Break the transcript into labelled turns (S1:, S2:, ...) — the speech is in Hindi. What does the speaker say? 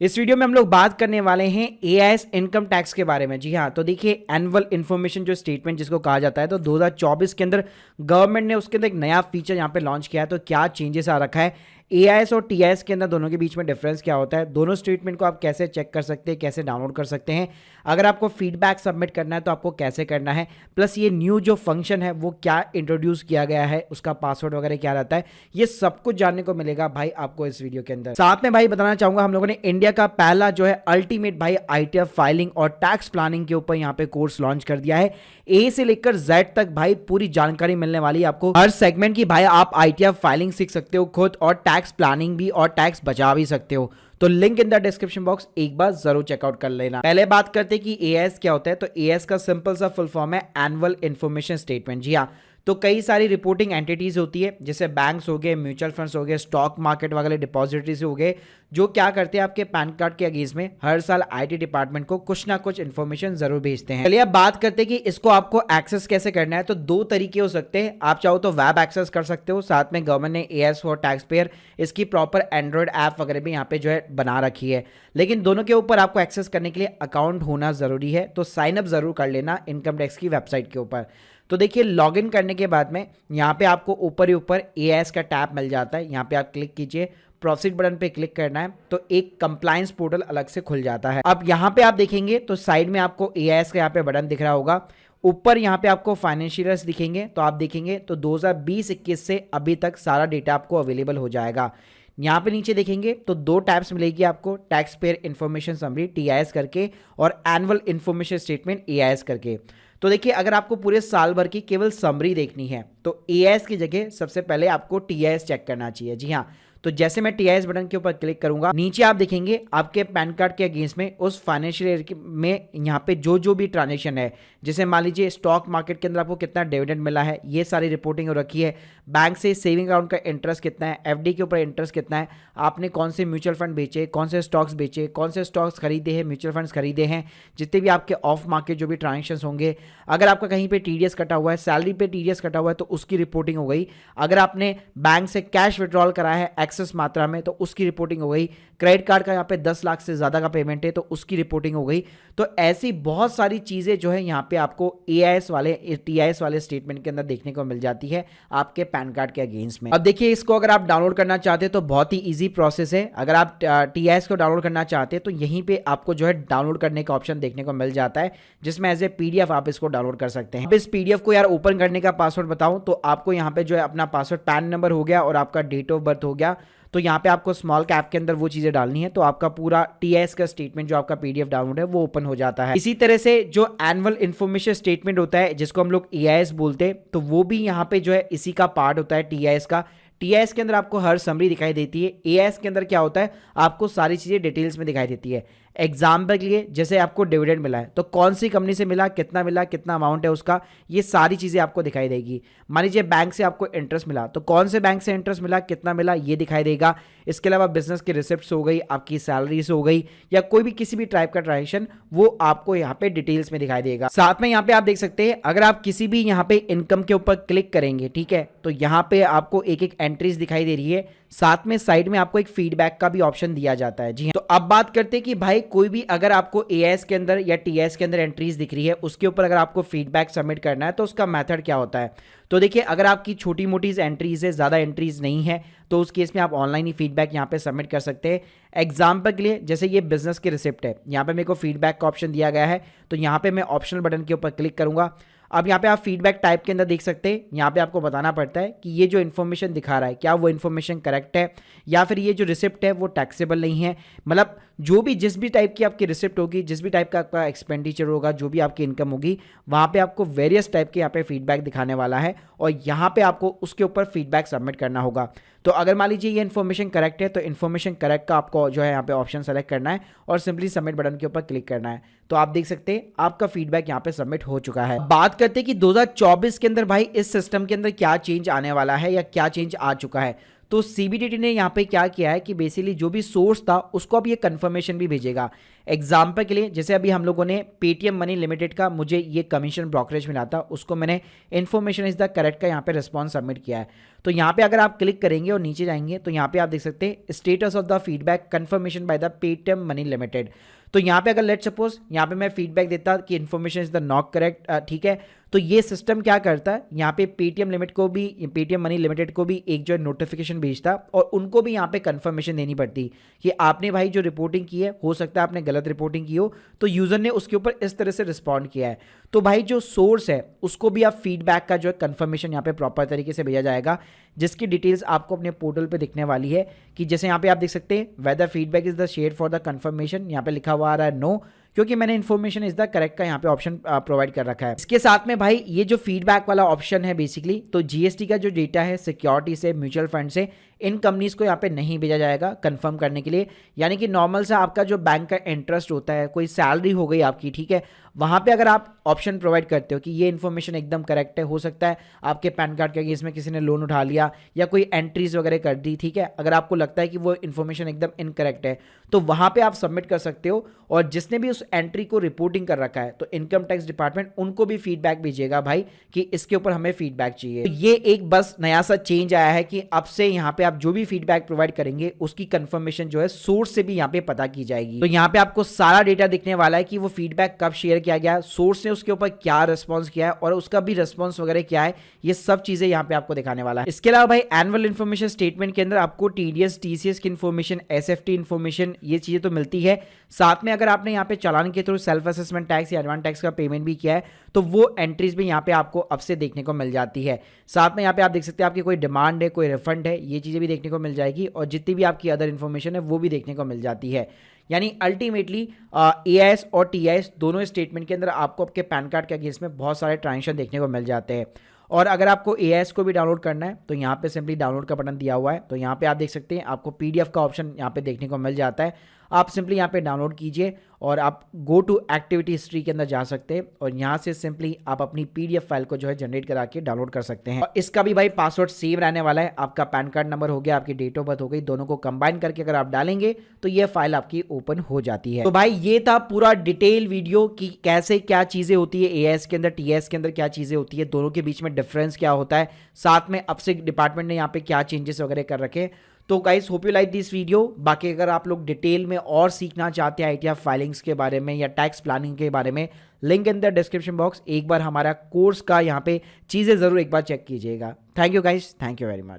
S1: इस वीडियो में हम लोग बात करने वाले हैं एआईएस इनकम टैक्स के बारे में। जी हाँ, तो देखिए एनुअल इन्फॉर्मेशन जो स्टेटमेंट जिसको कहा जाता है, तो 2024 के अंदर गवर्नमेंट ने उसके अंदर एक नया फीचर यहाँ पे लॉन्च किया है। तो क्या चेंजेस आ रखा है, एआईएस और टीआईएस के अंदर दोनों के बीच में डिफरेंस क्या होता है, दोनों स्टेटमेंट को आप कैसे चेक कर सकते हैं, कैसे डाउनलोड कर सकते हैं, अगर आपको फीडबैक सबमिट करना है तो आपको कैसे करना है, प्लस ये न्यू जो फंक्शन है वो क्या इंट्रोड्यूस किया गया है, उसका पासवर्ड वगैरह क्या रहता है, ये सब कुछ जानने को मिलेगा भाई आपको इस वीडियो के अंदर। साथ में भाई बताना चाहूंगा, हम लोगों ने इंडिया का पहला जो है अल्टीमेट भाई आईटीएफ फाइलिंग और टैक्स प्लानिंग के ऊपर यहाँ पे कोर्स लॉन्च कर दिया है। ए से लेकर जेड तक भाई पूरी जानकारी मिलने वाली है आपको हर सेगमेंट की। भाई आप आईटीएफ फाइलिंग सीख सकते हो खुद, और टैक्स प्लानिंग भी, और टैक्स बचा भी सकते हो। तो link in the description box, एक बार जरूर चेकआउट कर लेना। पहले बात करते हैं कि एआईएस क्या होता है। तो एआईएस का सिंपल सा फुल फॉर्म है एनुअल इन्फॉर्मेशन स्टेटमेंट। जी हाँ, तो कई सारी रिपोर्टिंग एंटिटीज होती है, जैसे बैंक्स हो गए, म्यूचुअल फंड्स हो गए, स्टॉक मार्केट वगैरह डिपॉजिटरीज हो गए, जो क्या करते हैं आपके पैन कार्ड के अगेंस्ट में हर साल आईटी डिपार्टमेंट को कुछ ना कुछ इन्फॉर्मेशन जरूर भेजते हैं। चलिए अब बात करते हैं कि इसको आपको एक्सेस कैसे करना है। तो दो तरीके हो सकते हैं, आप चाहो तो वेब एक्सेस कर सकते हो, साथ में गवर्नमेंट ने एआईएस फॉर टैक्स पेयर इसकी प्रॉपर एंड्रॉइड ऐप वगैरह भी यहाँ पे जो है बना रखी है, लेकिन दोनों के ऊपर आपको एक्सेस करने के लिए अकाउंट होना जरूरी है। तो साइन अप जरूर कर लेना इनकम टैक्स की वेबसाइट के ऊपर। तो देखिए लॉगिन करने के बाद में यहाँ पे आपको ऊपर ही ऊपर एआईएस का टैब मिल जाता है, यहाँ पे आप क्लिक कीजिए, प्रोसीड बटन पे क्लिक करना है, तो एक कंप्लायंस पोर्टल अलग से खुल जाता है। अब यहाँ पे आप देखेंगे तो साइड में आपको एआईएस का यहाँ पे बटन दिख रहा होगा, ऊपर यहाँ पे आपको फाइनेंशियल्स दिखेंगे, तो आप देखेंगे तो 2020-21 से अभी तक सारा डेटा आपको अवेलेबल हो जाएगा। यहाँ पे नीचे देखेंगे तो दो टैब्स मिलेगी आपको, tax payer information summary TIS करके और एनुअल इन्फॉर्मेशन स्टेटमेंट एआईएस करके। तो देखिए अगर आपको पूरे साल भर की केवल समरी देखनी है तो एआईएस की जगह सबसे पहले आपको टीआईएस चेक करना चाहिए। जी हाँ, तो जैसे मैं टीआईएस बटन के ऊपर क्लिक करूंगा, नीचे आप देखेंगे आपके पैन कार्ड के अगेंस्ट में उस फाइनेंशियल ईयर में यहाँ पे जो भी ट्रांजेक्शन है, जैसे मान लीजिए स्टॉक मार्केट के अंदर आपको कितना डिविडेंड मिला है, ये सारी रिपोर्टिंग हो रखी है, बैंक से सेविंग अकाउंट का इंटरेस्ट कितना है, एफडी के ऊपर इंटरेस्ट कितना है, आपने कौन से म्यूचुअल फंड बेचे, कौन से स्टॉक्स बेचे, कौन से स्टॉक्स खरीदे हैं, म्यूचुअल फंड्स खरीदे हैं, जितने भी आपके ऑफ मार्केट जो भी ट्रांजेक्शंस होंगे, अगर आपका कहीं पे टीडीएस कटा हुआ है, सैलरी पे टीडीएस कटा हुआ है तो उसकी रिपोर्टिंग हो गई, अगर आपने बैंक से कैश विड्रॉल कराया है एक्सेस मात्रा में तो उसकी रिपोर्टिंग हो गई, क्रेडिट कार्ड का यहाँ पे 10 लाख से ज्यादा का पेमेंट है तो उसकी रिपोर्टिंग हो गई। तो ऐसी बहुत सारी चीजें जो है यहाँ पे आपको एआईएस वाले टीआईएस वाले स्टेटमेंट के अंदर देखने को मिल जाती है आपके पैन कार्ड के अगेंस्ट में। अब देखिए इसको अगर आप डाउनलोड करना चाहते हैं तो बहुत ही ईजी प्रोसेस है। अगर आप टीआईएस को डाउनलोड करना चाहते हैं तो यहीं पे आपको जो है डाउनलोड करने का ऑप्शन देखने को मिल जाता है, जिसमें एज ए पीडीएफ आप इसको डाउनलोड कर सकते हैं। इस पीडीएफ को यार ओपन करने का पासवर्ड बताऊं तो आपको यहाँ पे जो है अपना पासवर्ड, पैन नंबर हो गया और आपका डेट ऑफ बर्थ हो गया, तो यहाँ पे आपको स्मॉल कैप के अंदर वो चीजें डालनी है, तो आपका पूरा टीआईएस का स्टेटमेंट जो आपका पीडीएफ डाउनलोड है वो ओपन हो जाता है। इसी तरह से जो एनुअल इन्फॉर्मेशन स्टेटमेंट होता है जिसको हम लोग एआईएस बोलते हैं, तो वो भी यहाँ पे जो है इसी का पार्ट होता है टीआईएस का। टीआईएस के अंदर आपको हर समरी दिखाई देती है, एआईएस के अंदर क्या होता है आपको सारी चीजें डिटेल्स में दिखाई देती है। एग्जाम्पल के लिए जैसे आपको डिविडेंड मिला है तो कौन सी कंपनी से मिला, कितना अमाउंट है उसका, ये सारी चीजें आपको दिखाई देगी। मान लीजिए बैंक से आपको इंटरेस्ट मिला तो कौन से बैंक से इंटरेस्ट मिला, कितना मिला, ये दिखाई देगा। इसके अलावा बिजनेस की रिसिप्ट्स हो गई, आपकी सैलरीज हो गई, या कोई भी किसी भी टाइप का ट्रांजेक्शन, वो आपको यहाँ पे डिटेल्स में दिखाई देगा। साथ में यहाँ पे आप देख सकते हैं अगर आप किसी भी यहाँ पे इनकम के ऊपर क्लिक करेंगे, ठीक है, तो यहाँ पे आपको एक एक एंट्रीज दिखाई दे रही है, साथ में साइड में आपको एक फीडबैक का भी ऑप्शन दिया जाता है। जी हाँ, तो अब बात करते हैं कि भाई कोई भी अगर आपको एआईएस के अंदर या टीआईएस के अंदर एंट्रीज दिख रही है, उसके ऊपर अगर आपको फीडबैक सबमिट करना है तो उसका मेथड क्या होता है। तो देखिए अगर आपकी छोटी मोटी एंट्रीज है, ज़्यादा एंट्रीज नहीं है, तो उस केस में आप ऑनलाइन ही फीडबैक यहाँ पे सबमिट कर सकते हैं। एग्जाम्पल के लिए जैसे ये बिजनेस की रिसिप्ट है, यहाँ पे मेरे को फीडबैक का ऑप्शन दिया गया है, तो यहाँ पे मैं ऑप्शनल बटन के ऊपर क्लिक करूंगा। अब यहाँ पे आप फीडबैक टाइप के अंदर देख सकते हैं, यहाँ पे आपको बताना पड़ता है कि ये जो इन्फॉर्मेशन दिखा रहा है क्या वो इन्फॉर्मेशन करेक्ट है, या फिर ये जो रिसिप्ट है वो टैक्सेबल नहीं है। मतलब जो भी जिस भी टाइप की आपकी रिसिप्ट होगी, जिस भी टाइप का आपका एक्सपेंडिचर होगा, जो भी आपकी इनकम होगी, वहाँ पे आपको वेरियस टाइप के यहाँ पे फीडबैक दिखाने वाला है और यहाँ पे आपको उसके ऊपर फीडबैक सबमिट करना होगा। तो अगर मान लीजिए ये इन्फॉर्मेशन करेक्ट है तो इन्फॉर्मेशन करेक्ट का आपको जो है यहाँ पे ऑप्शन सेलेक्ट करना है और सिंपली सबमिट बटन के ऊपर क्लिक करना है। तो आप देख सकते हैं आपका फीडबैक यहाँ पे सबमिट हो चुका है। बात करते हैं कि 2024 के अंदर भाई इस सिस्टम के अंदर क्या चेंज आने वाला है या क्या चेंज आ चुका है। तो सीबीडीटी ने यहाँ पे क्या किया है कि बेसिकली जो भी सोर्स था उसको अब ये कंफर्मेशन भी भेजेगा। एग्जाम्पल के लिए जैसे अभी हम लोगों ने पेटीएम मनी लिमिटेड का मुझे ये कमीशन ब्रोकरेज मिला था, उसको मैंने इन्फॉर्मेशन इज द करेक्ट का यहाँ पे रिस्पॉन्स सबमिट किया है। तो यहाँ पे अगर आप क्लिक करेंगे और नीचे जाएंगे तो यहाँ पे आप देख सकते हैं status of the feedback confirmation by the Paytm money limited. तो यहाँ पे अगर लेट सपोज यहाँ पे मैं फीडबैक देता कि information is the not correct, ठीक है, तो ये सिस्टम क्या करता है, यहाँ पे पेटीएम लिमिट को भी, पेटीएम मनी लिमिटेड को भी एक जो है नोटिफिकेशन भेजता और उनको भी यहाँ पे कंफर्मेशन देनी पड़ती कि आपने भाई जो रिपोर्टिंग की है, हो सकता है आपने गलत रिपोर्टिंग की हो, तो यूजर ने उसके ऊपर इस तरह से रिस्पॉन्ड किया है। तो भाई जो सोर्स है उसको भी आप फीडबैक का जो है कंफर्मेशन यहाँ पे प्रॉपर तरीके से भेजा जाएगा, जिसकी डिटेल्स आपको अपने पोर्टल पे दिखने वाली है कि जैसे यहाँ पे आप देख सकते हैं whether feedback is the share for the confirmation, यहाँ पे लिखा हुआ आ रहा है नो, क्योंकि मैंने इन्फॉर्मेशन इज द करेक्ट का यहाँ पे ऑप्शन प्रोवाइड कर रखा है। इसके साथ में भाई ये जो फीडबैक वाला ऑप्शन है बेसिकली, तो जीएसटी का जो डेटा है सिक्योरिटी से, म्यूचुअल फंड से, इन कंपनीज को यहाँ पे नहीं भेजा जाएगा कंफर्म करने के लिए। यानी कि नॉर्मल सा आपका जो बैंक का इंटरेस्ट होता है, कोई सैलरी हो गई आपकी, ठीक है, वहाँ पे अगर आप ऑप्शन प्रोवाइड करते हो कि ये इन्फॉर्मेशन एकदम करेक्ट है, हो सकता है आपके पैन कार्ड के इसमें किसी ने लोन उठा लिया या कोई एंट्रीज वगैरह कर दी, ठीक है, अगर आपको लगता है कि वो इन्फॉर्मेशन एकदम इनकरेक्ट है तो वहाँ पे आप सबमिट कर सकते हो। और जिसने भी उस एंट्री को रिपोर्टिंग कर रखा है तो इनकम टैक्स डिपार्टमेंट उनको भी फीडबैक भेजेगा भाई कि इसके ऊपर हमें फीडबैक चाहिए। तो ये एक बस नया सा चेंज आया है कि अब से यहाँ पे आप जो भी फीडबैक प्रोवाइड करेंगे उसकी कंफर्मेशन जो है सोर्स से भी यहाँ पे पता की जाएगी। तो यहाँ पे आपको सारा डेटा दिखने वाला है कि वो फीडबैक कब शेयर किया गया, सोर्स ने उसके ऊपर क्या रिस्पॉन्स किया है और उसका भी रिस्पॉन्स वगैरह क्या है, ये सब चीजें यहाँ पे आपको दिखाने वाला है। इसके अलावा भाई एनुअल इन्फॉर्मेशन स्टेटमेंट के अंदर आपको टीडीएस टीसीएस की इन्फॉर्मेशन, एसएफटी इन्फॉर्मेशन, ये चीजें तो मिलती है। साथ में अगर आपने यहाँ पे चालान के थ्रू सेल्फ असेसमेंट टैक्स या एडवांस टैक्स का पेमेंट भी किया है तो वो एंट्रीज भी यहाँ पे आपको अब से देखने को मिल जाती है। साथ में यहाँ पे आप देख सकते हैं आपकी कोई डिमांड है, कोई रिफंड है, ये चीजें भी देखने को मिल जाएगी और जितनी भी आपकी अदर इन्फॉर्मेशन है वो भी देखने को मिल जाती है। यानी अल्टीमेटली एआईएस और टीआईएस दोनों स्टेटमेंट के अंदर आपको आपके पैन कार्ड के अगेंस्ट में बहुत सारे ट्रांजेक्शन देखने को मिल जाते हैं। और अगर आपको एआईएस को भी डाउनलोड करना है तो यहाँ पे सिंपली डाउनलोड का बटन दिया हुआ है, तो यहाँ पे आप देख सकते हैं आपको पीडीएफ का ऑप्शन यहाँ पे देखने को मिल जाता है। आप सिंपली यहाँ पे डाउनलोड कीजिए और आप गो टू एक्टिविटी हिस्ट्री के अंदर जा सकते हैं और यहाँ से सिंपली आप अपनी पीडीएफ फाइल को जो है जनरेट करा के डाउनलोड कर सकते हैं। और इसका भी भाई पासवर्ड सेम रहने वाला है, आपका पैन कार्ड नंबर हो गया, आपकी डेट ऑफ बर्थ हो गई, दोनों को कंबाइन करके अगर आप डालेंगे तो ये फाइल आपकी ओपन हो जाती है। तो भाई ये था पूरा डिटेल वीडियो कि कैसे क्या चीजें होती है एआईएस के अंदर, टीएस के अंदर क्या चीजें होती है, दोनों के बीच में डिफरेंस क्या होता है, साथ में अब से डिपार्टमेंट ने यहाँ पे क्या चेंजेस वगैरह कर रखे। तो guys hope you like this video. बाकी अगर आप लोग डिटेल में और सीखना चाहते हैं आईटीआर फाइलिंग्स के बारे में या टैक्स प्लानिंग के बारे में, link in the description box, एक बार हमारा कोर्स का यहाँ पे चीज़ें ज़रूर एक बार चेक कीजिएगा। Thank you guys, thank you very much.